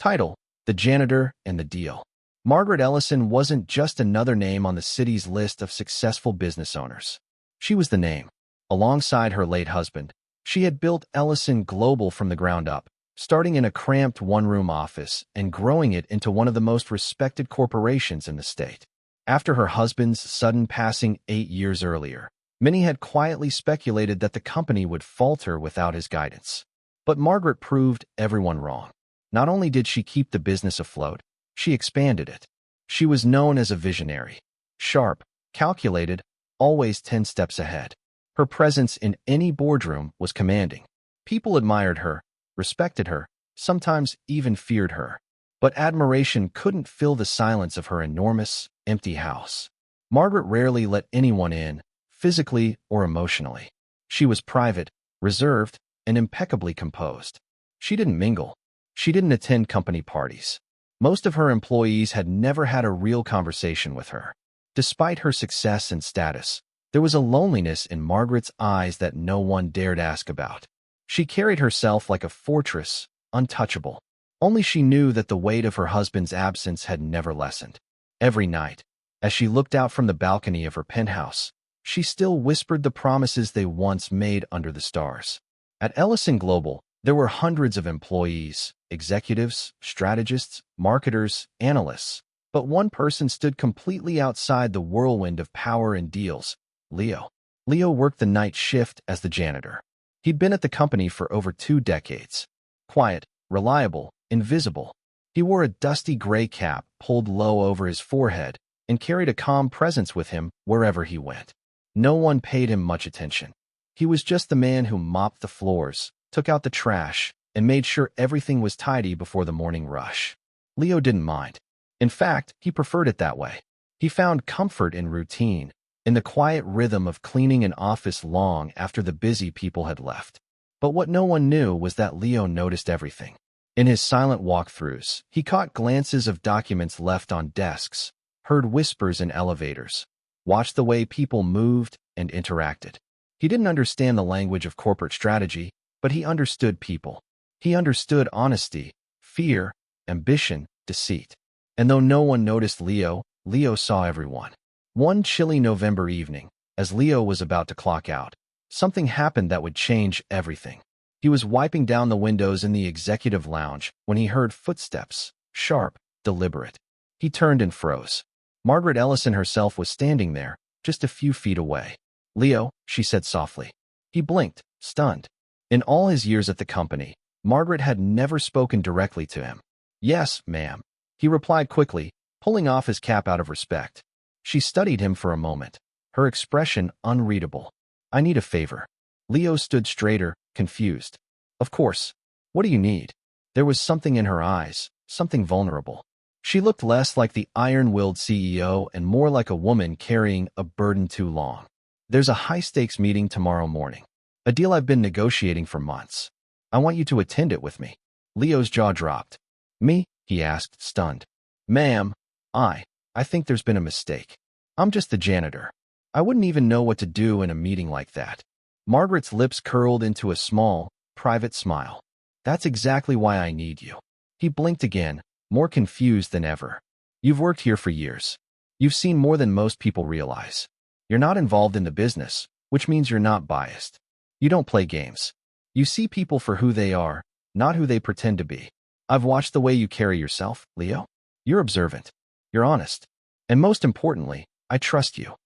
Title: The Janitor and the Deal. Margaret Ellison wasn't just another name on the city's list of successful business owners. She was the name. Alongside her late husband, she had built Ellison Global from the ground up, starting in a cramped one-room office and growing it into one of the most respected corporations in the state. After her husband's sudden passing 8 years earlier, many had quietly speculated that the company would falter without his guidance. But Margaret proved everyone wrong. Not only did she keep the business afloat, she expanded it. She was known as a visionary. Sharp, calculated, always 10 steps ahead. Her presence in any boardroom was commanding. People admired her, respected her, sometimes even feared her. But admiration couldn't fill the silence of her enormous, empty house. Margaret rarely let anyone in, physically or emotionally. She was private, reserved, and impeccably composed. She didn't mingle. She didn't attend company parties. Most of her employees had never had a real conversation with her. Despite her success and status, there was a loneliness in Margaret's eyes that no one dared ask about. She carried herself like a fortress, untouchable. Only she knew that the weight of her husband's absence had never lessened. Every night, as she looked out from the balcony of her penthouse, she still whispered the promises they once made under the stars. At Ellison Global, there were hundreds of employees, executives, strategists, marketers, analysts. But one person stood completely outside the whirlwind of power and deals: Leo. Leo worked the night shift as the janitor. He'd been at the company for over 2 decades. Quiet, reliable, invisible. He wore a dusty gray cap pulled low over his forehead and carried a calm presence with him wherever he went. No one paid him much attention. He was just the man who mopped the floors, took out the trash, and made sure everything was tidy before the morning rush. Leo didn't mind. In fact, he preferred it that way. He found comfort in routine, in the quiet rhythm of cleaning an office long after the busy people had left. But what no one knew was that Leo noticed everything. In his silent walkthroughs, he caught glances of documents left on desks, heard whispers in elevators, watched the way people moved and interacted. He didn't understand the language of corporate strategy, but he understood people. He understood honesty, fear, ambition, deceit. And though no one noticed Leo, Leo saw everyone. One chilly November evening, as Leo was about to clock out, something happened that would change everything. He was wiping down the windows in the executive lounge when he heard footsteps, sharp, deliberate. He turned and froze. Margaret Ellison herself was standing there, just a few feet away. "Leo," she said softly. He blinked, stunned. In all his years at the company, Margaret had never spoken directly to him. "Yes, ma'am," he replied quickly, pulling off his cap out of respect. She studied him for a moment, her expression unreadable. "I need a favor." Leo stood straighter, confused. "Of course. What do you need?" There was something in her eyes, something vulnerable. She looked less like the iron-willed CEO and more like a woman carrying a burden too long. "There's a high-stakes meeting tomorrow morning. A deal I've been negotiating for months. I want you to attend it with me." Leo's jaw dropped. "Me?" he asked, stunned. "Ma'am, I think there's been a mistake. I'm just the janitor. I wouldn't even know what to do in a meeting like that." Margaret's lips curled into a small, private smile. "That's exactly why I need you." He blinked again, more confused than ever. "You've worked here for years. You've seen more than most people realize. You're not involved in the business, which means you're not biased. You don't play games. You see people for who they are, not who they pretend to be. I've watched the way you carry yourself, Leo. You're observant. You're honest. And most importantly, I trust you."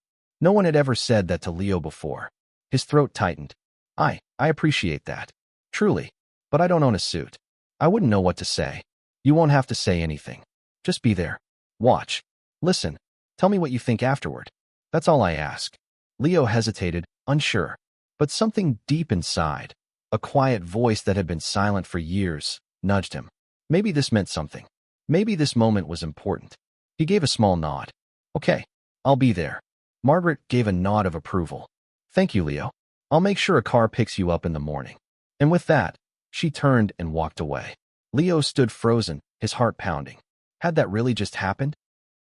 No one had ever said that to Leo before. His throat tightened. I appreciate that. Truly. But I don't own a suit. I wouldn't know what to say. You won't have to say anything. Just be there. Watch. Listen. Tell me what you think afterward. That's all I ask." Leo hesitated, unsure. But something deep inside, a quiet voice that had been silent for years, nudged him. Maybe this meant something. Maybe this moment was important. He gave a small nod. "Okay, I'll be there." Margaret gave a nod of approval. "Thank you, Leo. I'll make sure a car picks you up in the morning." And with that, she turned and walked away. Leo stood frozen, his heart pounding. Had that really just happened?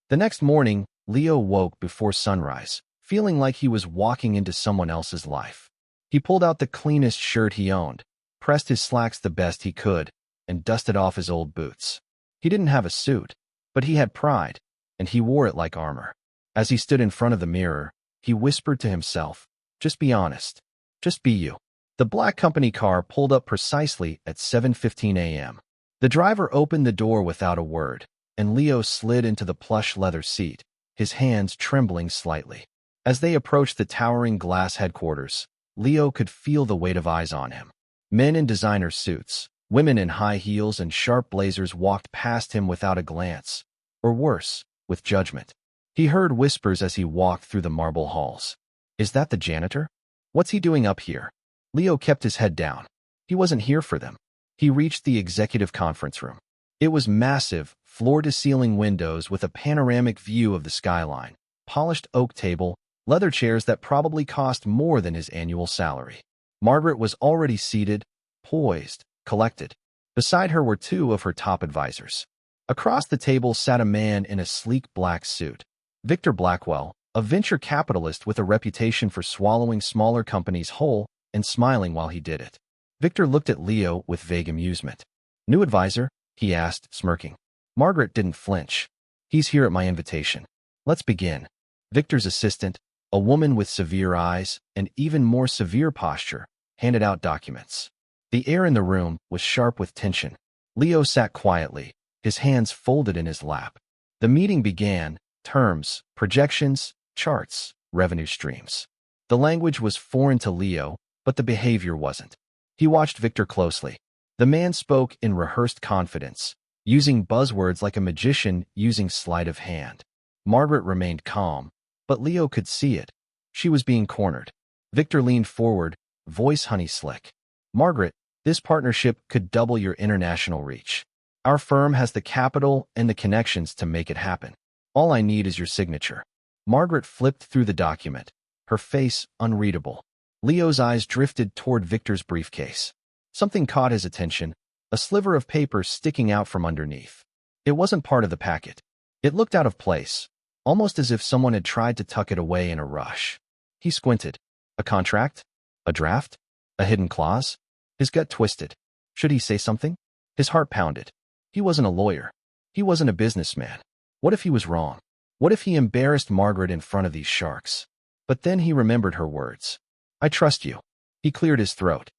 The next morning, Leo woke before sunrise, feeling like he was walking into someone else's life. He pulled out the cleanest shirt he owned, pressed his slacks the best he could, and dusted off his old boots. He didn't have a suit, but he had pride, and he wore it like armor. As he stood in front of the mirror, he whispered to himself, "Just be honest. Just be you." The black company car pulled up precisely at 7:15 a.m. The driver opened the door without a word, and Leo slid into the plush leather seat, his hands trembling slightly. As they approached the towering glass headquarters, Leo could feel the weight of eyes on him. Men in designer suits, women in high heels and sharp blazers walked past him without a glance, or worse, with judgment. He heard whispers as he walked through the marble halls. "Is that the janitor? What's he doing up here?" Leo kept his head down. He wasn't here for them. He reached the executive conference room. It was massive, floor-to-ceiling windows with a panoramic view of the skyline, polished oak table, leather chairs that probably cost more than his annual salary. Margaret was already seated, poised, collected. Beside her were two of her top advisors. Across the table sat a man in a sleek black suit. Victor Blackwell, a venture capitalist with a reputation for swallowing smaller companies whole and smiling while he did it. Victor looked at Leo with vague amusement. "New advisor?" he asked, smirking. Margaret didn't flinch. "He's here at my invitation. Let's begin." Victor's assistant, a woman with severe eyes and even more severe posture, handed out documents. The air in the room was sharp with tension. Leo sat quietly, his hands folded in his lap. The meeting began: terms, projections, charts, revenue streams. The language was foreign to Leo, but the behavior wasn't. He watched Victor closely. The man spoke in rehearsed confidence, using buzzwords like a magician using sleight of hand. Margaret remained calm, but Leo could see it. She was being cornered. Victor leaned forward, voice honey slick. "Margaret, this partnership could double your international reach. Our firm has the capital and the connections to make it happen. All I need is your signature." Margaret flipped through the document, her face unreadable. Leo's eyes drifted toward Victor's briefcase. Something caught his attention, a sliver of paper sticking out from underneath. It wasn't part of the packet. It looked out of place, almost as if someone had tried to tuck it away in a rush. He squinted. A contract? A draft? A hidden clause? His gut twisted. Should he say something? His heart pounded. He wasn't a lawyer. He wasn't a businessman. What if he was wrong? What if he embarrassed Margaret in front of these sharks? But then he remembered her words. "I trust you." He cleared his throat.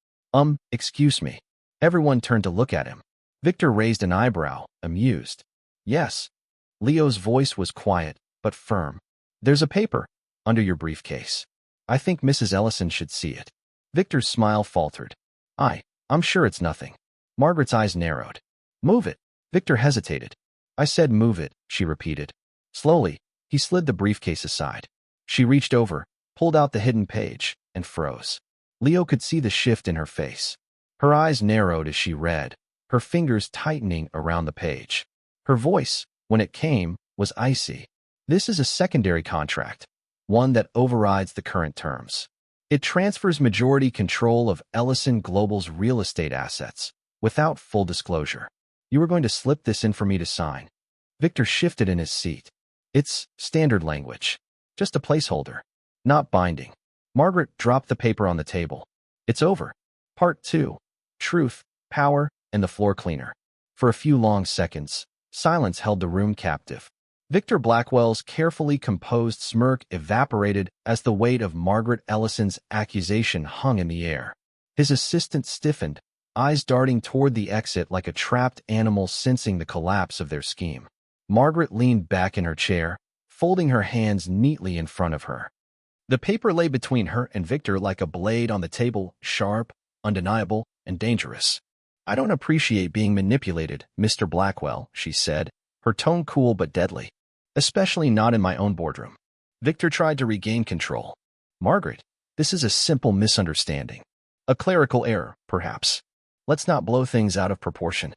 Excuse me." Everyone turned to look at him. Victor raised an eyebrow, amused. "Yes." Leo's voice was quiet, but firm. "There's a paper under your briefcase. I think Mrs. Ellison should see it." Victor's smile faltered. I'm sure it's nothing." Margaret's eyes narrowed. "Move it." Victor hesitated. "I said move it," she repeated. Slowly, he slid the briefcase aside. She reached over, pulled out the hidden page, and froze. Leo could see the shift in her face. Her eyes narrowed as she read, her fingers tightening around the page. Her voice, when it came, was icy. "This is a secondary contract, one that overrides the current terms. It transfers majority control of Ellison Global's real estate assets, without full disclosure. You are going to slip this in for me to sign." Victor shifted in his seat. "It's standard language. Just a placeholder. Not binding." Margaret dropped the paper on the table. "It's over. Part 2. Truth, Power, and the Floor Cleaner." For a few long seconds, silence held the room captive. Victor Blackwell's carefully composed smirk evaporated as the weight of Margaret Ellison's accusation hung in the air. His assistant stiffened, eyes darting toward the exit like a trapped animal sensing the collapse of their scheme. Margaret leaned back in her chair, folding her hands neatly in front of her. The paper lay between her and Victor like a blade on the table, sharp, undeniable, and dangerous. "I don't appreciate being manipulated, Mr. Blackwell," she said, her tone cool but deadly. "Especially not in my own boardroom." Victor tried to regain control. "Margaret, this is a simple misunderstanding. A clerical error, perhaps. Let's not blow things out of proportion."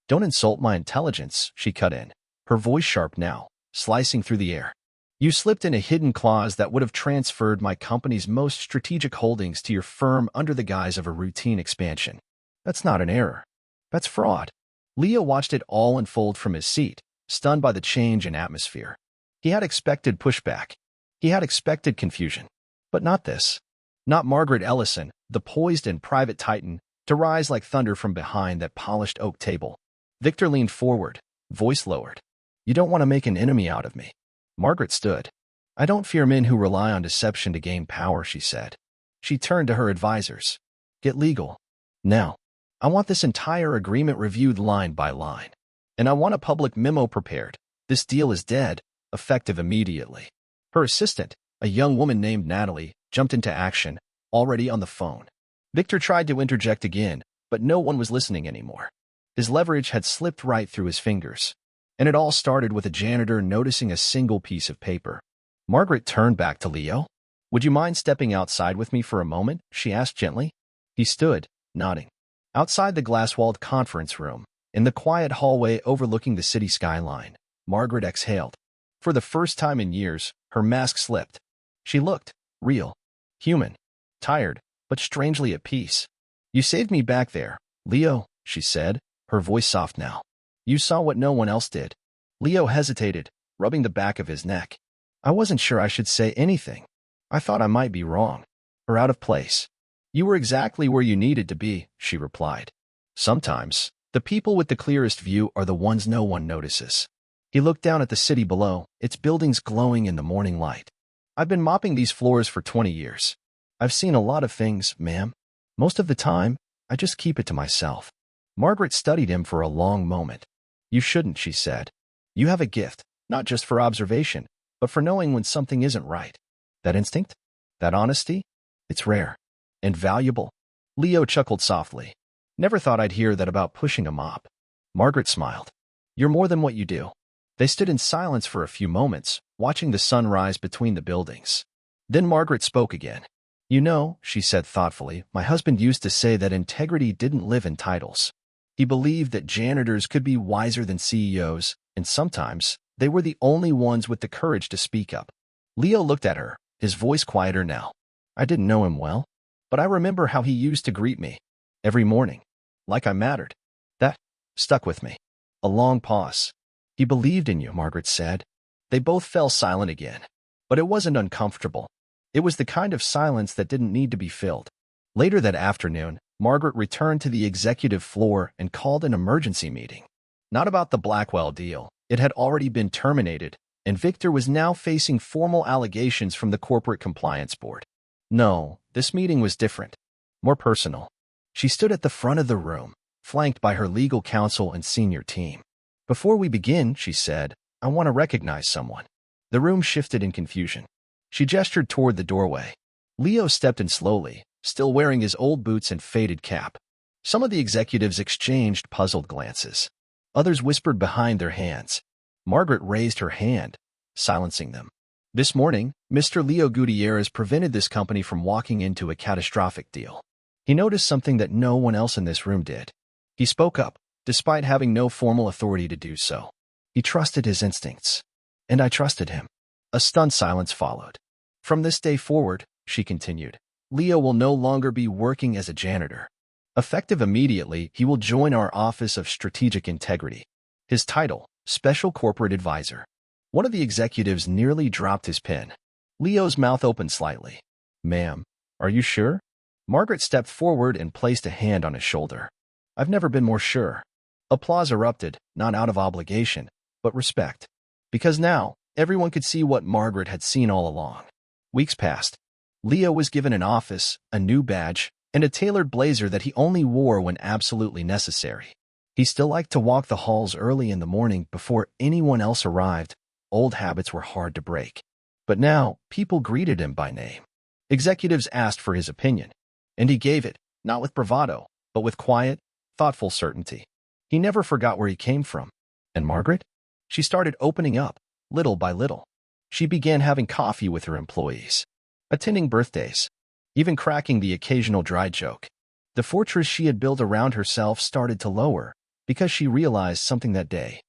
"Don't insult my intelligence," she cut in, her voice sharp now, slicing through the air. "You slipped in a hidden clause that would have transferred my company's most strategic holdings to your firm under the guise of a routine expansion. That's not an error. That's fraud." Leo watched it all unfold from his seat, stunned by the change in atmosphere. He had expected pushback. He had expected confusion. But not this. Not Margaret Ellison, the poised and private titan, to rise like thunder from behind that polished oak table. Victor leaned forward, voice lowered. You don't want to make an enemy out of me. Margaret stood. I don't fear men who rely on deception to gain power, she said. She turned to her advisors. Get legal. Now. I want this entire agreement reviewed line by line. And I want a public memo prepared. This deal is dead, effective immediately. Her assistant, a young woman named Natalie, jumped into action, already on the phone. Victor tried to interject again, but no one was listening anymore. His leverage had slipped right through his fingers. And it all started with a janitor noticing a single piece of paper. Margaret turned back to Leo. Would you mind stepping outside with me for a moment? She asked gently. He stood, nodding. Outside the glass-walled conference room, in the quiet hallway overlooking the city skyline, Margaret exhaled. For the first time in years, her mask slipped. She looked real, human, tired, but strangely at peace. You saved me back there, Leo, she said, her voice soft now. You saw what no one else did. Leo hesitated, rubbing the back of his neck. I wasn't sure I should say anything. I thought I might be wrong, or out of place. You were exactly where you needed to be, she replied. Sometimes, the people with the clearest view are the ones no one notices. He looked down at the city below, its buildings glowing in the morning light. I've been mopping these floors for 20 years. I've seen a lot of things, ma'am. Most of the time, I just keep it to myself. Margaret studied him for a long moment. You shouldn't, she said. You have a gift, not just for observation, but for knowing when something isn't right. That instinct? That honesty? It's rare. And valuable. Leo chuckled softly. Never thought I'd hear that about pushing a mop. Margaret smiled. You're more than what you do. They stood in silence for a few moments, watching the sun rise between the buildings. Then Margaret spoke again. You know, she said thoughtfully, my husband used to say that integrity didn't live in titles. He believed that janitors could be wiser than CEOs, and sometimes they were the only ones with the courage to speak up. Leo looked at her, his voice quieter now. I didn't know him well, but I remember how he used to greet me. Every morning. Like I mattered. That stuck with me. A long pause. He believed in you, Margaret said. They both fell silent again. But it wasn't uncomfortable. It was the kind of silence that didn't need to be filled. Later that afternoon, Margaret returned to the executive floor and called an emergency meeting. Not about the Blackwell deal. It had already been terminated, and Victor was now facing formal allegations from the Corporate Compliance Board. No, this meeting was different. More personal. She stood at the front of the room, flanked by her legal counsel and senior team. Before we begin, she said, I want to recognize someone. The room shifted in confusion. She gestured toward the doorway. Leo stepped in slowly, still wearing his old boots and faded cap. Some of the executives exchanged puzzled glances. Others whispered behind their hands. Margaret raised her hand, silencing them. This morning, Mr. Leo Gutierrez prevented this company from walking into a catastrophic deal. He noticed something that no one else in this room did. He spoke up, despite having no formal authority to do so. He trusted his instincts. And I trusted him. A stunned silence followed. From this day forward, she continued, Leo will no longer be working as a janitor. Effective immediately, he will join our Office of Strategic Integrity. His title, Special Corporate Advisor. One of the executives nearly dropped his pen. Leo's mouth opened slightly. Ma'am, are you sure? Margaret stepped forward and placed a hand on his shoulder. I've never been more sure. Applause erupted, not out of obligation, but respect. Because now, everyone could see what Margaret had seen all along. Weeks passed. Leo was given an office, a new badge, and a tailored blazer that he only wore when absolutely necessary. He still liked to walk the halls early in the morning before anyone else arrived. Old habits were hard to break. But now, people greeted him by name. Executives asked for his opinion, and he gave it, not with bravado, but with quiet, thoughtful certainty. He never forgot where he came from. And Margaret? She started opening up, little by little. She began having coffee with her employees, attending birthdays, even cracking the occasional dry joke. The fortress she had built around herself started to lower, because she realized something that day.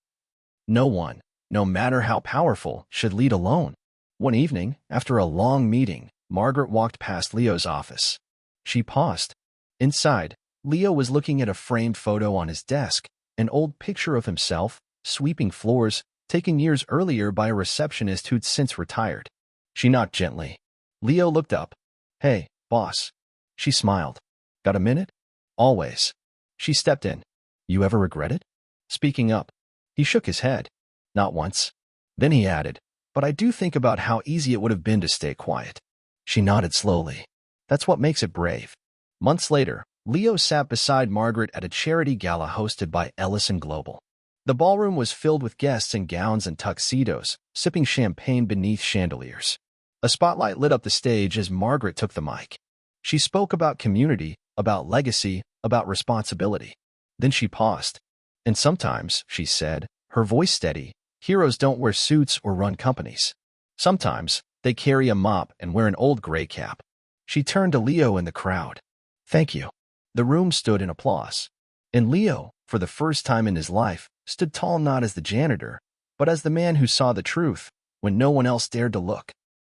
No one, no matter how powerful, should lead alone. One evening, after a long meeting, Margaret walked past Leo's office. She paused. Inside, Leo was looking at a framed photo on his desk, an old picture of himself, sweeping floors, taken years earlier by a receptionist who'd since retired. She knocked gently. Leo looked up. Hey, boss. She smiled. Got a minute? Always. She stepped in. You ever regret it? Speaking up. He shook his head. Not once. Then he added, but I do think about how easy it would have been to stay quiet. She nodded slowly. That's what makes it brave. Months later, Leo sat beside Margaret at a charity gala hosted by Ellison Global. The ballroom was filled with guests in gowns and tuxedos, sipping champagne beneath chandeliers. A spotlight lit up the stage as Margaret took the mic. She spoke about community, about legacy, about responsibility. Then she paused. And sometimes, she said, her voice steady, heroes don't wear suits or run companies. Sometimes, they carry a mop and wear an old gray cap. She turned to Leo in the crowd. Thank you. The room stood in applause. And Leo, for the first time in his life, stood tall not as the janitor, but as the man who saw the truth when no one else dared to look.